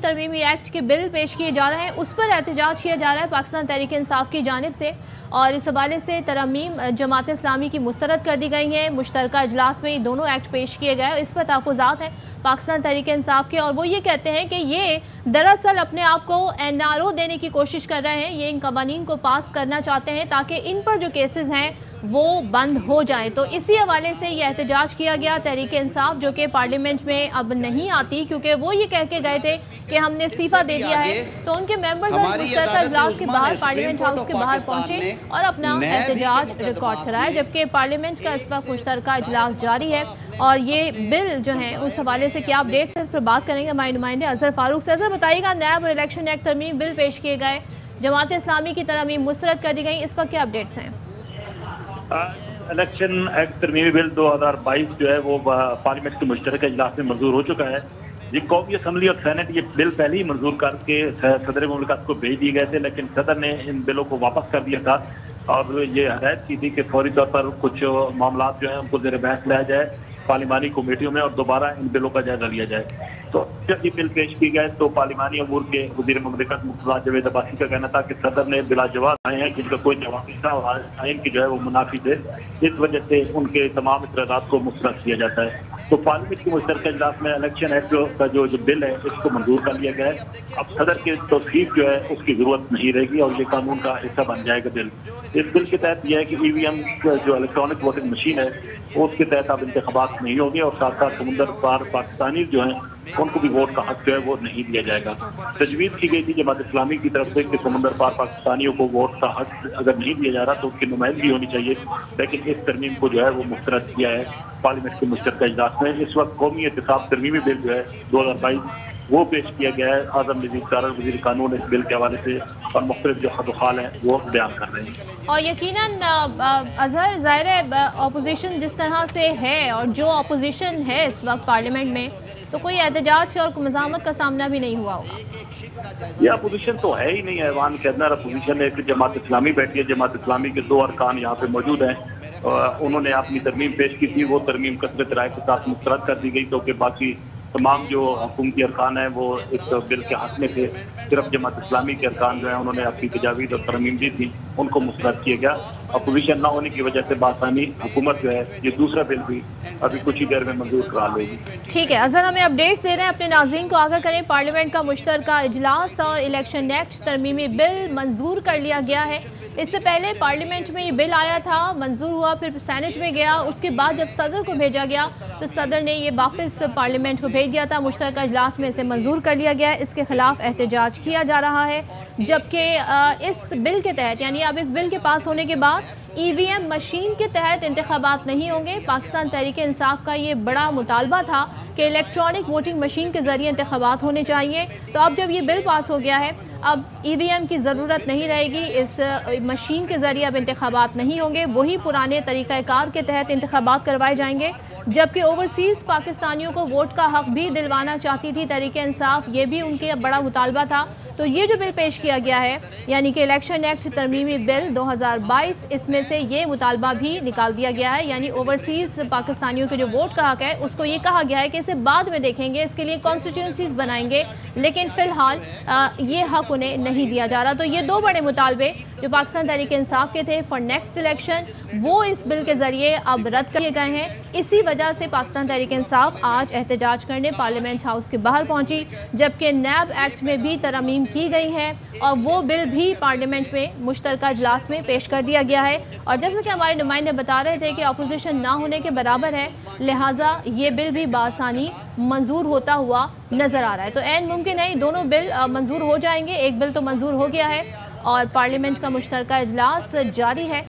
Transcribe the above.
तरमीमी act के bill पेश किए जा रहे हैं, उस पर एहतजाज किया जा रहा है पाकिस्तान तहरीक इंसाफ की जानिब से। और इस हवाले से तरमीम जमात इस्लामी की मुस्तरद कर दी गई है। मुश्तरका इजलास में ये दोनों एक्ट पेश किए गए, इस पर तहफ़्फ़ुज़ात हैं पाकिस्तान तहरीक इंसाफ के, और वो ये कहते हैं कि ये दरअसल अपने आप को NRO देने की कोशिश कर रहे हैं। ये इन कवानीन को पास करना चाहते हैं ताकि इन पर जो केसेस हैं वो बंद हो जाए। तो इसी हवाले से ये एहतजाज किया गया तहरीक इंसाफ, जो कि पार्लियामेंट में अब नहीं आती, क्योंकि वो ये कह के गए थे कि हमने इस्तीफा दे दिया है। तो उनके मेंबर्स मुश्तरका इजलास के बाहर पार्लियामेंट हाउस के बाहर पहुंचे और अपना एहतजाज रिकॉर्ड कराया, जबकि पार्लियामेंट का इस वक्त मुश्तरका इजलास जारी है। और ये बिल जो है उस हवाले से क्या अपडेट्स है, इस पर बात करेंगे हमारे नुमाइंदे अजहर फारूक से। अजहर, बताइएगा, नैब और इलेक्शन एक्ट तरमीम बिल पेश किए गए, जमात इस्लामी की तरमीम मुस्तरद कर दी गई, इस पर क्या अपडेट्स हैं? इलेक्शन एक्ट तरमीमी बिल 2022 जो है वो पार्लियामेंट के मुश्तरका इजलास में मंजूर हो चुका है। ये कौमी असम्बली और सेनेट ये बिल पहले ही मंजूर करके सदर मुमलिकत को भेज दिए गए थे, लेकिन सदर ने इन बिलों को वापस कर दिया था और ये हदायत की थी कि फौरी तौर पर कुछ मामला जो है उनको ज़ेर बहस लाया जाए पार्लिमानी कमेटियों में और दोबारा इन बिलों का जायजा लिया जाए। तो जब ये बिल पेश किए गए तो पार्लिमानी अमूर के वज़ीर मुमलिकत मुर्तज़ा जावेद अब्बासी का कहना था कि सदर ने बिला जवाब आए हैं जिनका कोई जवाब नहीं था और आइन की जो है वो मुनाफी थे, इस वजह से उनके तमाम इतराज़ात को मुस्तरद किया जाता है। तो पार्लियामेंट के मुश्तरका इजलास में इलेक्शन एक्ट का जो बिल है इसको मंजूर कर लिया गया है। अब सदर की तौसीफ जो है उसकी ज़रूरत नहीं रहेगी और ये कानून का हिस्सा बन जाएगा बिल। इस बिल के तहत यह है कि EVM जो इलेक्ट्रॉनिक वोटिंग मशीन है उसके तहत अब इंतखाबात नहीं होंगे और साथ साथ समुंदर पार पाकिस्तानी जो हैं उनको भी वोट का हक जो है वो नहीं दिया जाएगा। तजवीज़ की गई थी जमात इस्लामी की तरफ से कि समुंदर पार पाकिस्तानियों को वोट का हक अगर नहीं दिया जा रहा तो उसकी नुमाइंदगी होनी चाहिए, लेकिन इस तरमीम को जो है वो मुस्तरद किया है पार्लियामेंट के मुश्तरका इजलास में। इस वक्त कौमी एहतिसाब तरमीमी बिल जो है 2022 वो पेश किया गया है। आज़म नज़ीर कारर वज़ीर कानून इस बिल के हवाले से और मुख्तलिफ जो खदखाल हैं वो बयान कर रहे हैं। और यकीनन अजहर, ज़ाहिर है अपोजिशन जिस तरह से है और जो अपोजिशन है इस वक्त पार्लियामेंट में, तो कोई एहतजाज और मज़ामत का सामना भी नहीं हुआ होगा। ये अपोजिशन तो है ही नहीं, ऐवान के अंदर अपोजिशन है कि जमात इस्लामी बैठी है। जमात इस्लामी के 2 अरकान यहाँ पे मौजूद हैं। उन्होंने अपनी तरमीम पेश की थी, वो तरमीम कसरत राय के साथ मुस्तरद कर दी गई, क्योंकि बाकी तमाम जो हुकूमती अरकान हैं वो इस बिल के हक में थे। सिर्फ जमात इस्लामी के अरकान जो हैं उन्होंने अपनी तजावीज़ और तरमीम दी थी, उनको मुस्तरद किया गया। अपोजिशन ना होने की वजह से बासानी हुकूमत जो है ये दूसरा बिल भी अभी कुछ ही देर में मंजूर करा लेगी। ठीक है अजहर, हमें अपडेट्स दे रहे हैं, अपने नाज़रीन को आगाह करें। पार्लियामेंट का मुश्तरका इजलास और इलेक्शन एक्ट तरमीमी बिल मंजूर कर लिया गया है। इससे पहले पार्लियामेंट में ये बिल आया था, मंजूर हुआ, फिर सेनेट में गया, उसके बाद जब सदर को भेजा गया तो सदर ने ये वापस पार्लियामेंट को भेज दिया था। मुश्तरका इजलास में इसे मंजूर कर लिया गया, इसके खिलाफ एहतजाज किया जा रहा है। जबकि इस बिल के तहत, यानी अब इस बिल के पास होने के बाद EVM मशीन के तहत इंतखाबात नहीं होंगे। पाकिस्तान तहरीक इंसाफ का ये बड़ा मुतालबा था कि इलेक्ट्रॉनिक वोटिंग मशीन के जरिए इंतखाबात होने चाहिए। तो अब जब ये बिल पास हो गया है, अब EVM की ज़रूरत नहीं रहेगी, इस मशीन के ज़रिए अब इंतखाबात नहीं होंगे, वही पुराने तरीक़ाकार के तहत इंतखाबात करवाए जाएंगे। जबकि ओवरसीज़ पाकिस्तानियों को वोट का हक भी दिलवाना चाहती थी तहरीक इंसाफ, ये भी उनके बड़ा मुतालबा था। तो ये जो बिल पेश किया गया है, यानी कि इलेक्शन एक्ट तरमीमी बिल 2022, इसमें से ये मुतालबा भी निकाल दिया गया है। यानी ओवरसीज़ पाकिस्तानियों के जो वोट का हक है उसको ये कहा गया है कि इसे बाद में देखेंगे, इसके लिए कॉन्स्टिट्यूंसीज बनाएंगे, लेकिन फ़िलहाल ये हक उन्हें नहीं दिया जा रहा। तो ये 2 बड़े मुतालबे जो पाकिस्तान तहरीक इंसाफ के थे फॉर नेक्स्ट इलेक्शन, वो इस बिल के ज़रिए अब रद्द किए गए हैं। इसी वजह से पाकिस्तान तहरीक इंसाफ आज एहतजाज करने पार्लियामेंट हाउस के बाहर पहुंची, जबकि नैब एक्ट में भी तरमीम की गई है और वो बिल भी पार्लियामेंट में मुश्तरका इजलास में पेश कर दिया गया है। और जैसे कि हमारे नुमाइंदे बता रहे थे कि अपोजिशन ना होने के बराबर है, लिहाजा ये बिल भी बासानी मंजूर होता हुआ नजर आ रहा है। तो ऐन मुमकिन है दोनों बिल मंजूर हो जाएंगे। एक बिल तो मंजूर हो गया है और पार्लियामेंट का मुश्तरका इजलास जारी है।